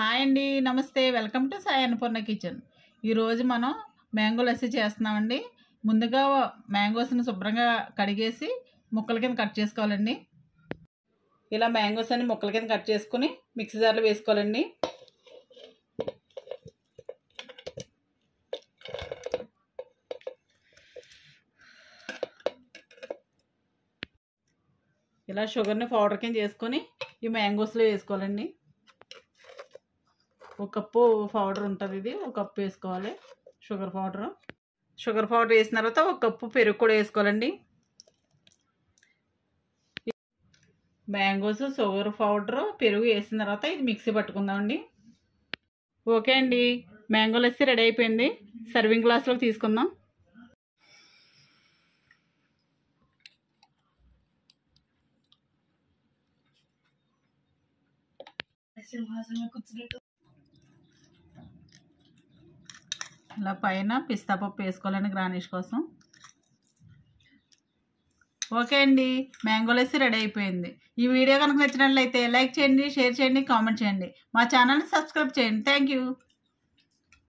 Hi అండి, నమస్తే. Welcome to Sai Annapurna kitchen. ఈరోజు మనం మ్యాంగో లస్సీ చేస్తున్నామండి. ముందుగా మ్యాంగోస్ని శుభ్రంగా కడిగేసి ముక్కల కింద కట్ చేసుకోవాలండి. ఇలా మ్యాంగోస్ అన్ని ముక్కల కింద కట్ చేసుకుని మిక్సీ జార్లో వేసుకోవాలండి. ఇలా షుగర్ని పౌడర్ కింద చేసుకొని ఈ మ్యాంగోస్లో వేసుకోవాలండి. ఒక కప్పు పౌడర్ ఉంటుంది, ఇది ఒక కప్పు వేసుకోవాలి. షుగర్ పౌడర్ వేసిన తర్వాత ఒక కప్పు పెరుగు కూడా వేసుకోవాలండి. మ్యాంగోస్, షుగర్ పౌడర్, పెరుగు వేసిన తర్వాత ఇది మిక్సీ పట్టుకుందామండి. ఓకే అండి, మ్యాంగో లస్సీ రెడీ అయిపోయింది. సర్వింగ్ గ్లాస్లోకి తీసుకుందాం. ఇలా పైన పిస్తా పప్పు వేసుకోవాలండి గార్నిష్ కోసం. ఓకే అండి, మ్యాంగో లస్సీ రెడీ అయిపోయింది. ఈ వీడియో కనుక నచ్చినట్లయితే లైక్ చేయండి, షేర్ చేయండి, కామెంట్ చేయండి. మా ఛానల్ని సబ్స్క్రైబ్ చేయండి. Thank you.